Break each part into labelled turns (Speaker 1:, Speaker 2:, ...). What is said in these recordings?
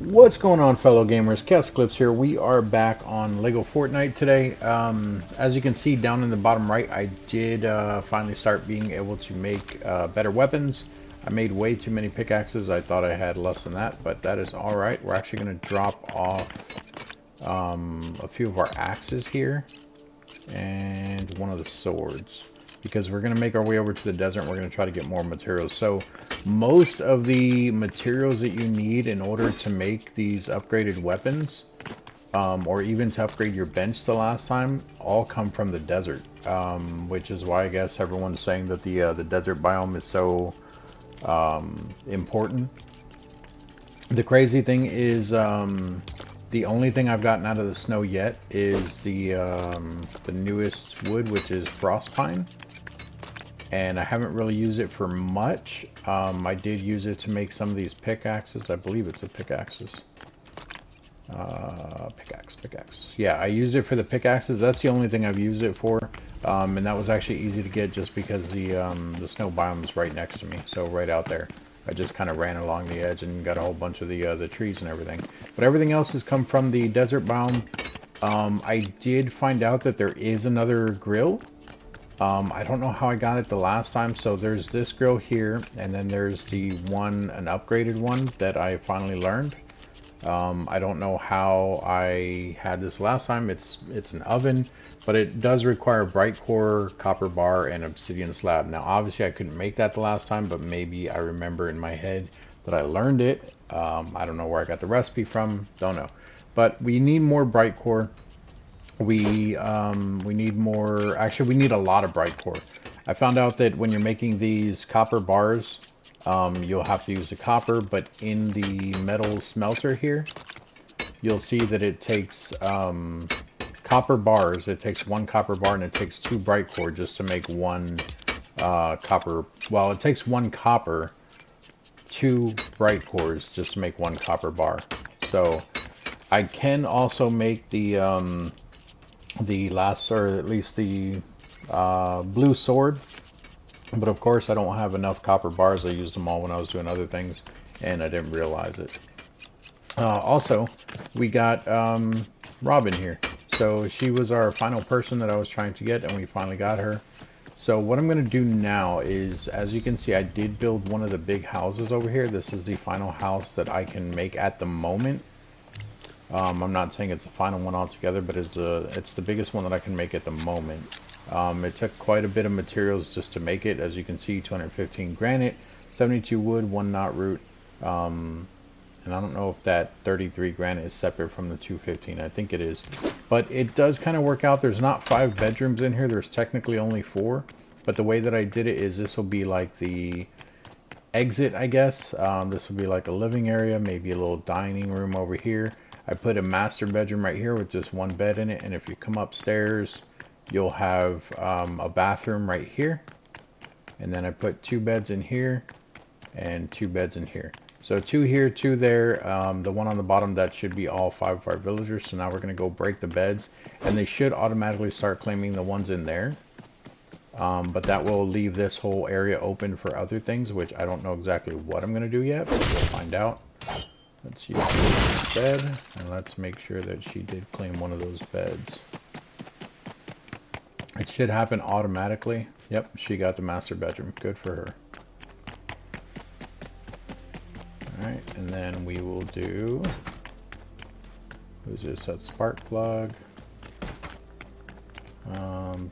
Speaker 1: What's going on, fellow gamers? ChaosEclipse here. We are back on Lego Fortnite today. As you can see down in the bottom right, I did finally start being able to make better weapons. I made way too many pickaxes. I thought I had less than that, but that is alright. We're actually going to drop off a few of our axes here and one of the swords, because we're going to make our way over to the desert and we're going to try to get more materials. So most of the materials that you need in order to make these upgraded weapons, or even to upgrade your bench the last time, all come from the desert, which is why I guess everyone's saying that the desert biome is so important. The crazy thing is, the only thing I've gotten out of the snow yet is the newest wood, which is frost pine. And I haven't really used it for much. I did use it to make some of these pickaxes. I believe it's a pickaxes. Pickaxe. Yeah, I used it for the pickaxes. That's the only thing I've used it for. And that was actually easy to get just because the snow biome is right next to me. So right out there. I just kind of ran along the edge and got a whole bunch of the trees and everything. But everything else has come from the desert biome. I did find out that there is another grill. I don't know how I got it the last time. So there's this grill here, and then there's the one, an upgraded one that I finally learned. I don't know how I had this last time. It's an oven, but it does require bright core, copper bar, and obsidian slab. Now obviously I couldn't make that the last time, but maybe I remember in my head that I learned it. I don't know where I got the recipe from, don't know. But we need more bright core. We need more, actually we need a lot of bright core. I found out that when you're making these copper bars, you'll have to use the copper, but in the metal smelter here, you'll see that it takes copper bars. It takes one copper bar and it takes 2 bright core just to make one copper. Well, it takes 1 copper, 2 bright cores just to make 1 copper bar. So I can also make the last, or at least the blue sword. But of course I don't have enough copper bars. I used them all when I was doing other things and I didn't realize it. Also, we got Robin here. So she was our final person that I was trying to get, and we finally got her. So what I'm going to do now is, as you can see, I did build one of the big houses over here. This is the final house that I can make at the moment. I'm not saying it's the final one altogether, but it's the biggest one that I can make at the moment. It took quite a bit of materials just to make it. As you can see, 215 granite, 72 wood, 1 knot root, and I don't know if that 33 granite is separate from the 215. I think it is, but it does kind of work out. There's not 5 bedrooms in here. There's technically only 4, but the way that I did it is this will be like the exit, I guess. This will be like a living area, maybe a little dining room over here. I put a master bedroom right here with just 1 bed in it, and if you come upstairs, you'll have a bathroom right here, and then I put 2 beds in here and 2 beds in here. So 2 here, 2 there. The one on the bottom, that should be all 5 of our villagers. So now we're going to go break the beds, and they should automatically start claiming the ones in there. But that will leave this whole area open for other things, which I don't know exactly what I'm going to do yet, but we'll find out. Let's use this bed, and let's make sure that she did claim one of those beds. It should happen automatically. Yep, she got the master bedroom. Good for her. Alright, and then we will do... Who's this? That's spark plug.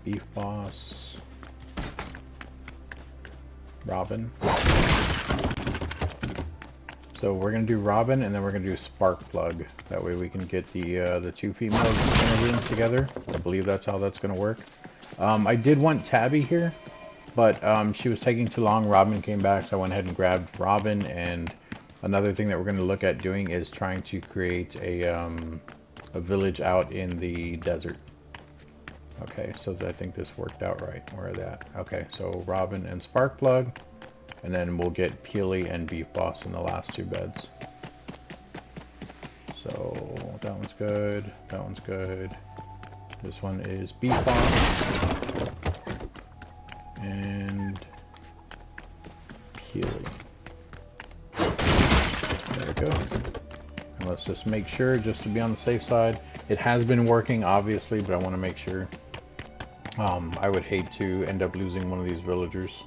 Speaker 1: Beef boss. Robin. So we're going to do Robin, and then we're going to do spark plug. That way we can get the 2 females in a room together. I believe that's how that's going to work. I did want Tabby here, but she was taking too long. Robin came back, so I went ahead and grabbed Robin. And another thing that we're going to look at doing is trying to create a village out in the desert. Okay, so I think this worked out right. Where are they at? Okay, so Robin and Sparkplug, and then we'll get Peely and Beef Boss in the last 2 beds. So that one's good. That one's good. This one is Beef Boss and Peely. There we go. let's just make sure, just to be on the safe side. It has been working, obviously, but I want to make sure. I would hate to end up losing one of these villagers.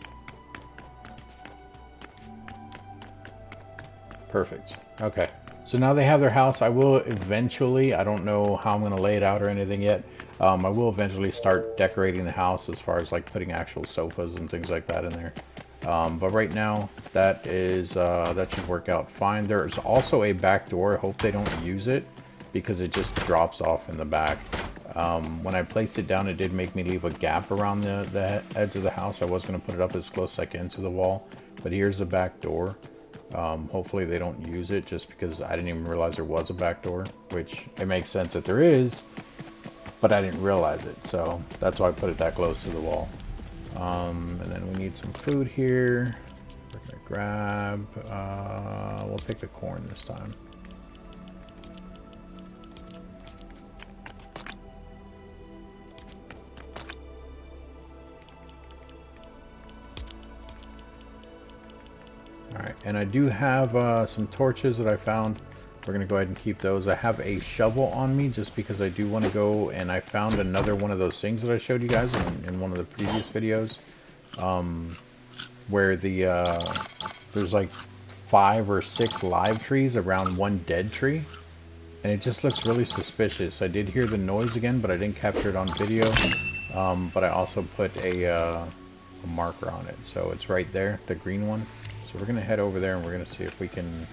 Speaker 1: Perfect. Okay. So now they have their house. I will eventually, I don't know how I'm going to lay it out or anything yet. I will eventually start decorating the house as far as like putting actual sofas and things like that in there. But right now, that should work out fine. There's also a back door. I hope they don't use it because it just drops off in the back. When I placed it down, it did make me leave a gap around the edge of the house. I was going to put it up as close as I can to the wall, but here's the back door. Hopefully they don't use it, just because I didn't even realize there was a back door, which it makes sense that there is, but I didn't realize it, so that's why I put it that close to the wall. And then we need some food here. We're gonna grab, we'll take the corn this time. Alright, and I do have some torches that I found. We're going to go ahead and keep those. I have a shovel on me just because I do want to go, and I found another one of those things that I showed you guys in one of the previous videos. Where there's like 5 or 6 live trees around one dead tree. And it just looks really suspicious. I did hear the noise again, but I didn't capture it on video. But I also put a marker on it. So it's right there, the green one. So we're going to head over there and we're going to see if we can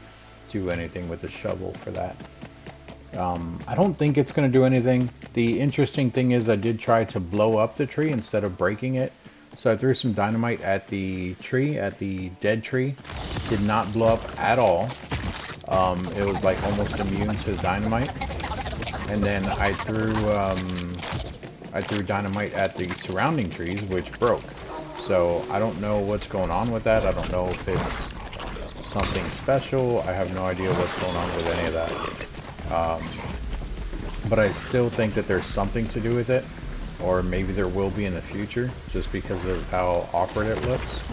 Speaker 1: do anything with the shovel for that. I don't think it's going to do anything. The interesting thing is I did try to blow up the tree instead of breaking it. So I threw some dynamite at the tree, at the dead tree. Did not blow up at all. It was like almost immune to the dynamite. And then I threw dynamite at the surrounding trees, which broke. So I don't know what's going on with that. I don't know if it's something special. I have no idea what's going on with any of that. But I still think that there's something to do with it. Or maybe there will be in the future, just because of how awkward it looks.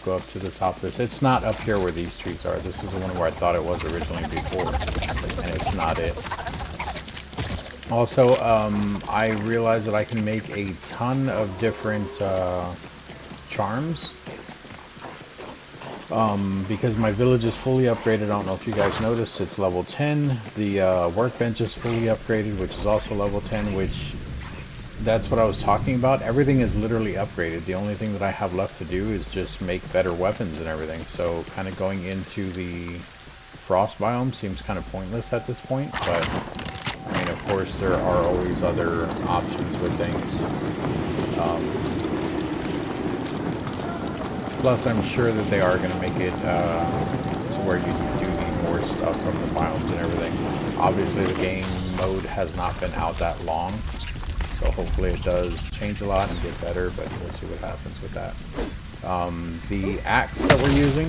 Speaker 1: Go up to the top of this. It's not up here where these trees are. This is the one where I thought it was originally before, and it's not it. Also, I realized that I can make a ton of different charms because my village is fully upgraded. I don't know if you guys noticed, it's level 10. The workbench is fully upgraded, which is also level 10, which that's what I was talking about. Everything is literally upgraded. The only thing that I have left to do is just make better weapons and everything. So kind of going into the frost biome seems kind of pointless at this point. But, I mean, of course, there are always other options with things. Plus, I'm sure that they are going to make it to where you do need more stuff from the biomes and everything. Obviously, the game mode has not been out that long. So hopefully it does change a lot and get better, but we'll see what happens with that. The axe that we're using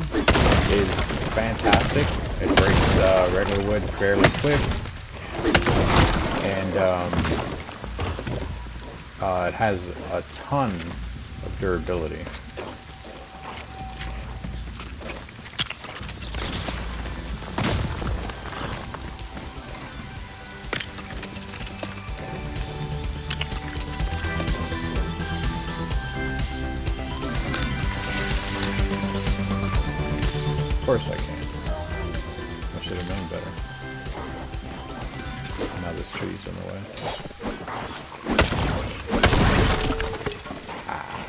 Speaker 1: is fantastic. It breaks regular wood fairly quick. And it has a ton of durability. Of course I can. I should have known better. Now this tree's in the way. Ah.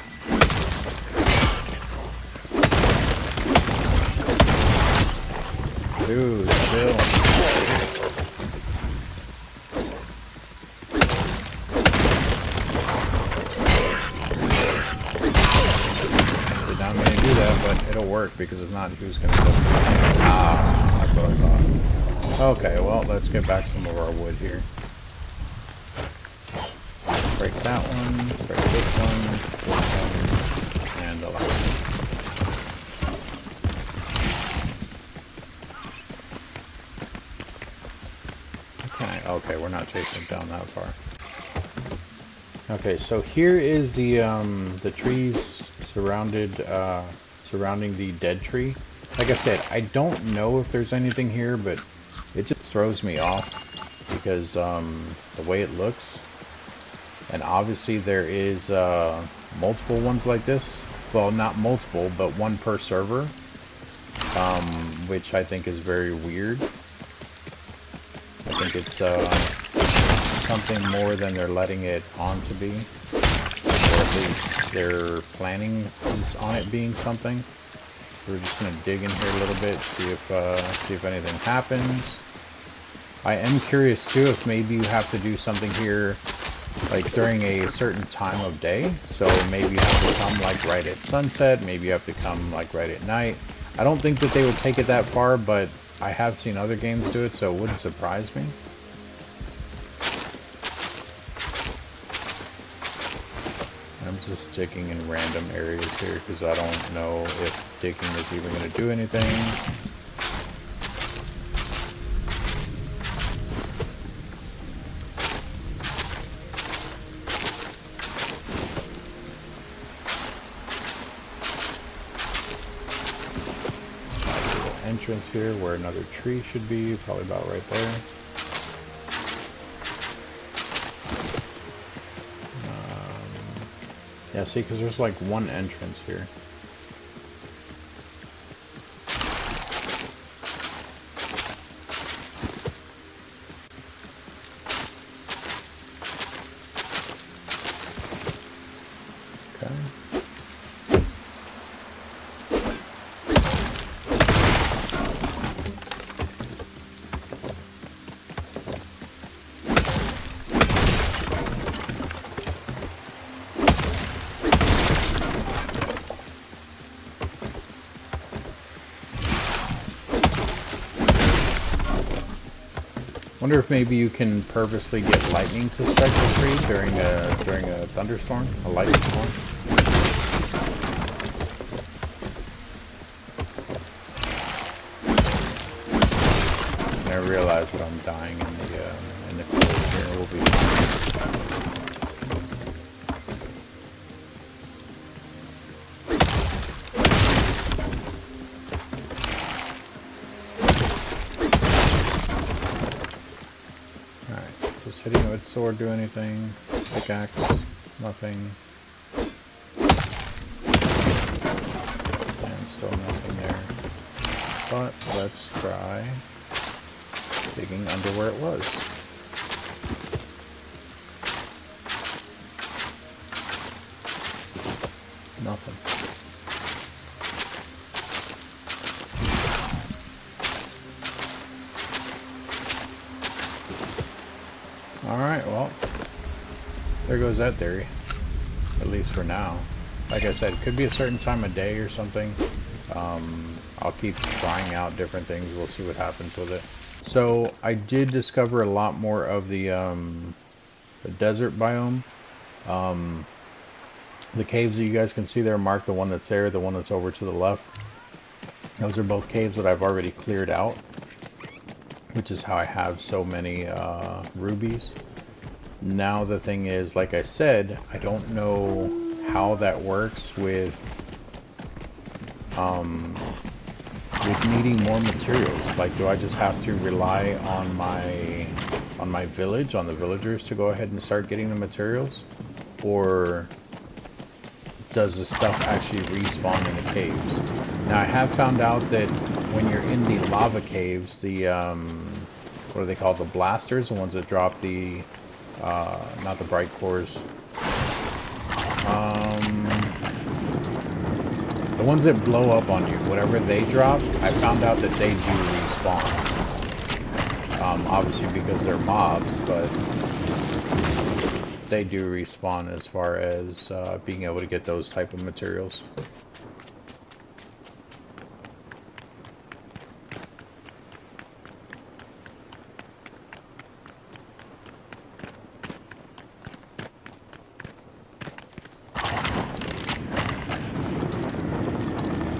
Speaker 1: Dude, chill. Did not mean to do that, but it'll work, because if not, who's gonna do it? Ah, that's what I thought. Okay, well, let's get back some of our wood here. Break that one, break this one, and the last one. I Can I? Okay, we're not chasing it down that far. Okay, so here is the trees surrounding the dead tree. Like I said, I don't know if there's anything here, but it just throws me off because the way it looks. And obviously there is multiple ones like this. Well, not multiple, but one per server, which I think is very weird. I think it's something more than they're letting it on to be, or at least they're planning on it being something. So we're just gonna dig in here a little bit, see if anything happens. I am curious too if maybe you have to do something here like during a certain time of day. So maybe you have to come like right at sunset, maybe you have to come like right at night. I don't think that they would take it that far, but I have seen other games do it, so it wouldn't surprise me. I'm just digging in random areas here because I don't know if digging is even going to do anything. Entrance here where another tree should be, probably about right there. Yeah, see, because there's like one entrance here. Okay. Wonder if maybe you can purposely get lightning to strike the tree during a thunderstorm, a lightning storm. And I realize that I'm dying in the cold here. We'll be fine. Hitting it with sword do anything? Pickaxe, nothing. And still nothing there. But let's try digging under where it was. Nothing. Alright, well, there goes that theory, at least for now. Like I said, it could be a certain time of day or something. I'll keep trying out different things, we'll see what happens with it. So, I did discover a lot more of the desert biome. The caves that you guys can see there mark the one that's there, the one that's over to the left. Those are both caves that I've already cleared out, which is how I have so many rubies. Now the thing is, like I said, I don't know how that works with needing more materials. Like, do I just have to rely on my village, on the villagers to go ahead and start getting the materials? Or does the stuff actually respawn in the caves? Now I have found out that when you're in the lava caves, the what are they called? The blasters, the ones that drop the not the bright cores. The ones that blow up on you, whatever they drop, I found out that they do respawn. Obviously because they're mobs, but they do respawn as far as being able to get those type of materials.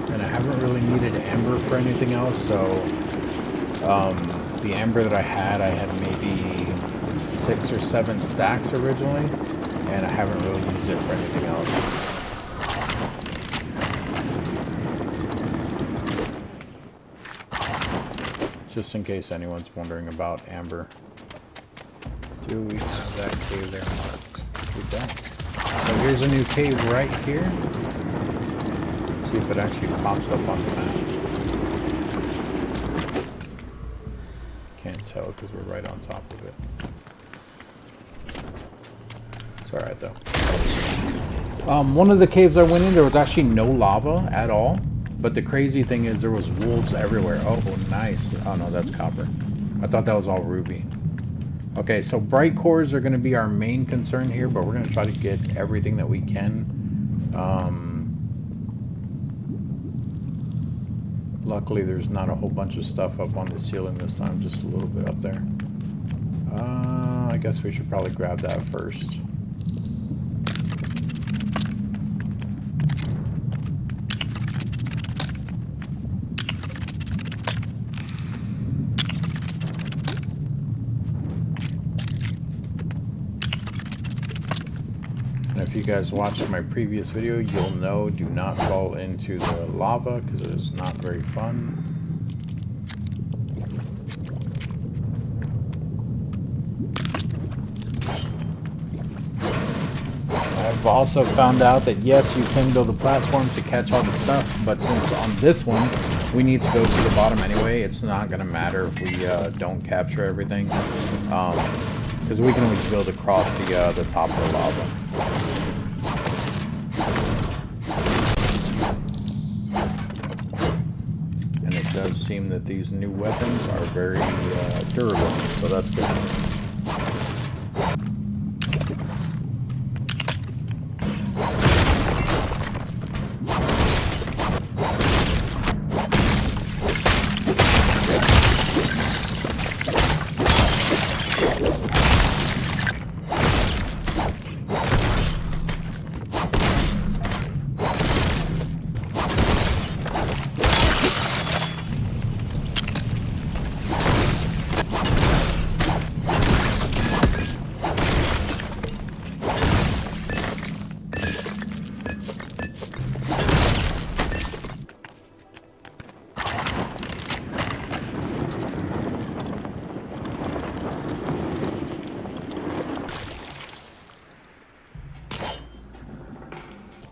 Speaker 1: And I haven't really needed amber for anything else, so the amber that I had maybe 6 or 7 stacks originally, and I haven't really used it for anything else. Just in case anyone's wondering about amber. Do we have that cave there marked? We don't. So here's a new cave right here. Let's see if it actually pops up on the map. Can't tell because we're right on top of it. It's alright though. One of the caves I went in, there was actually no lava at all. But the crazy thing is there was wolves everywhere. Oh, nice. Oh no, that's copper. I thought that was all ruby. Okay, so bright cores are going to be our main concern here, but we're going to try to get everything that we can. Luckily, there's not a whole bunch of stuff up on the ceiling this time, just a little bit up there. I guess we should probably grab that first. And if you guys watched my previous video, you'll know do not fall into the lava because it is not very fun. I've also found out that yes, you can build a platform to catch all the stuff, but since on this one we need to go to the bottom anyway, it's not going to matter if we don't capture everything, because we can always build across the top of the lava. And it does seem that these new weapons are very durable, so that's good.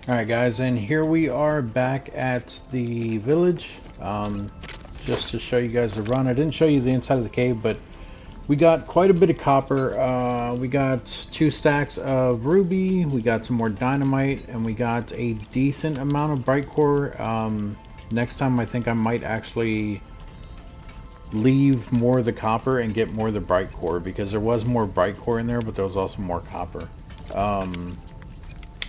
Speaker 1: Alright guys, and here we are back at the village, just to show you guys the run. I didn't show you the inside of the cave, but we got quite a bit of copper. We got 2 stacks of ruby, we got some more dynamite, and we got a decent amount of bright core. Next time I think I might actually leave more of the copper and get more of the bright core, because there was more bright core in there, but there was also more copper.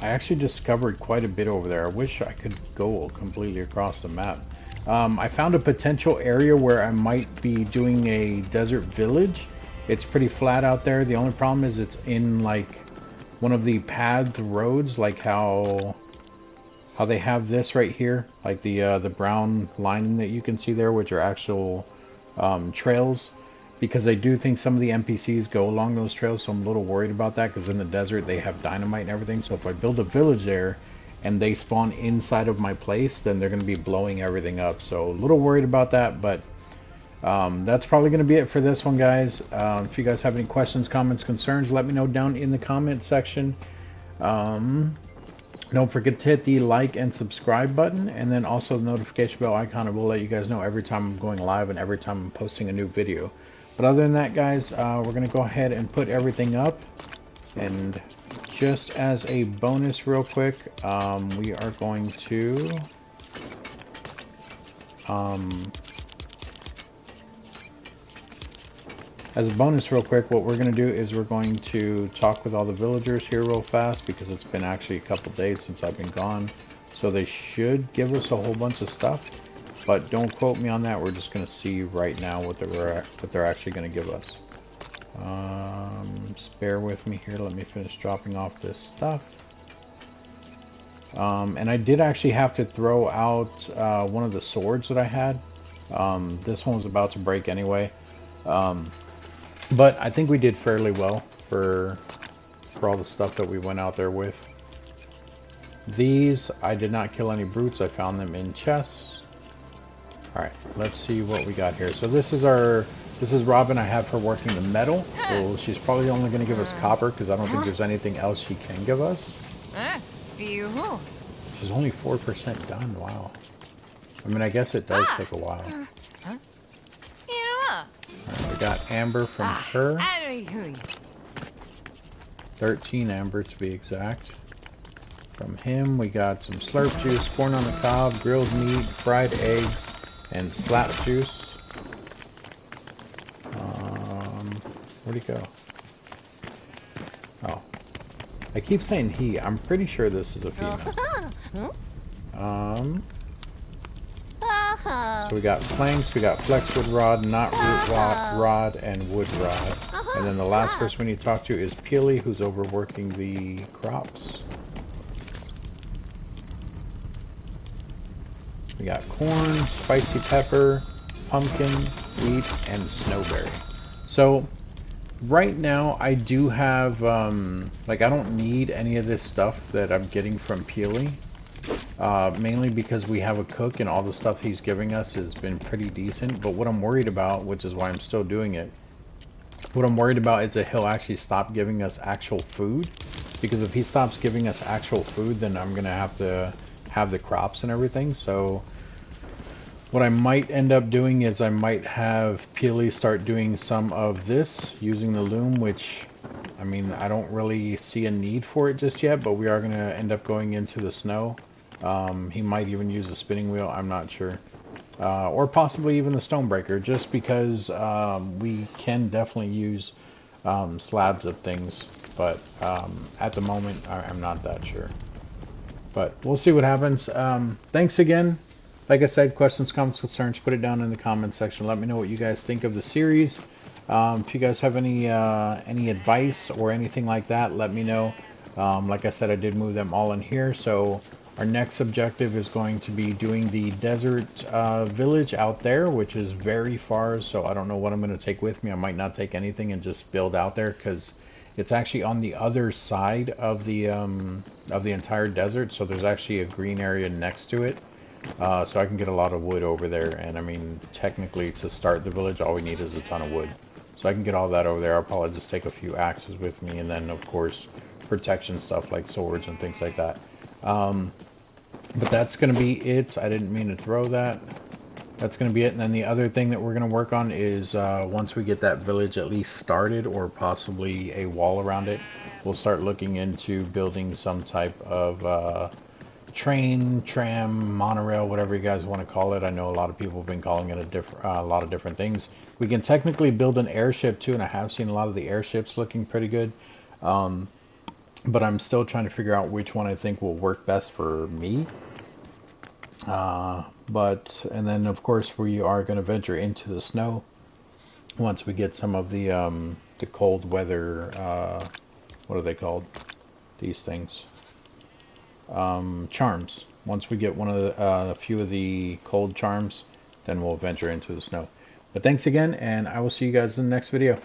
Speaker 1: I actually discovered quite a bit over there. I wish I could go completely across the map. I found a potential area where I might be doing a desert village. It's pretty flat out there. The only problem is it's in like one of the paved roads, like how they have this right here, like the brown lining that you can see there, which are actual trails. Because I do think some of the NPCs go along those trails, so I'm a little worried about that, because in the desert they have dynamite and everything. So if I build a village there and they spawn inside of my place, then they're going to be blowing everything up. So a little worried about that, but that's probably going to be it for this one, guys. If you guys have any questions, comments, concerns, let me know down in the comment section. Don't forget to hit the like and subscribe button, and then also the notification bell icon. It will let you guys know every time I'm going live and every time I'm posting a new video. But other than that, guys, we're going to go ahead and put everything up. And just as a bonus real quick, we are going to... as a bonus real quick, what we're going to do is we're going to talk with all the villagers here real fast, because it's been actually a couple days since I've been gone. So they should give us a whole bunch of stuff. But don't quote me on that. We're just going to see right now what they're actually going to give us. Just bear with me here. Let me finish dropping off this stuff. And I did actually have to throw out one of the swords that I had. This one was about to break anyway. But I think we did fairly well for all the stuff that we went out there with. These, I did not kill any brutes. I found them in chests. Alright, let's see what we got here. So this is Robin I have for working the metal. So she's probably only going to give us copper because I don't think there's anything else she can give us. She's only 4% done, wow. I mean, I guess it does take a while. Alright, we got amber from her. 13 amber to be exact. From him, we got some slurp juice, corn on the cob, grilled meat, fried eggs, and slap juice. Where'd he go? Oh. I keep saying he. I'm pretty sure this is a female. So we got planks, we got flexwood rod, knot root rod, and wood rod. And then the last person we need to talk to is Peely, who's overworking the crops. We got corn, spicy pepper, pumpkin, wheat, and snowberry. So right now I do have, like, I don't need any of this stuff that I'm getting from Peely. Mainly because we have a cook and all the stuff he's giving us has been pretty decent. But what I'm worried about, which is why I'm still doing it, what I'm worried about is that he'll actually stop giving us actual food. Because if he stops giving us actual food, then I'm going to have the crops and everything. So what I might end up doing is I might have Peely start doing some of this using the loom, which, I mean, I don't really see a need for it just yet, but we are going to end up going into the snow. He might even use the spinning wheel, I'm not sure. Or possibly even the stonebreaker, just because we can definitely use slabs of things. But at the moment, I'm not that sure. But we'll see what happens. Thanks again. Like I said, questions, comments, concerns, put it down in the comment section. Let me know what you guys think of the series. If you guys have any advice or anything like that, let me know. Like I said, I did move them all in here, so our next objective is going to be doing the desert village out there, which is very far, so I don't know what I'm going to take with me. I might not take anything and just build out there, because it's actually on the other side of the entire desert, so there's actually a green area next to it. So I can get a lot of wood over there, and I mean, technically to start the village all we need is a ton of wood. So I can get all that over there. I'll probably just take a few axes with me, and then of course protection stuff like swords and things like that. But that's going to be it. I didn't mean to throw that. That's going to be it. And then the other thing that we're going to work on is once we get that village at least started, or possibly a wall around it, we'll start looking into building some type of train, tram, monorail, whatever you guys want to call it. I know a lot of people have been calling it a lot of different things. We can technically build an airship too, and I have seen a lot of the airships looking pretty good. But I'm still trying to figure out which one I think will work best for me. And then of course we are going to venture into the snow once we get some of the cold weather, what are they called? These things. Charms. Once we get one of the, a few of the cold charms, then we'll venture into the snow. But thanks again, and I will see you guys in the next video.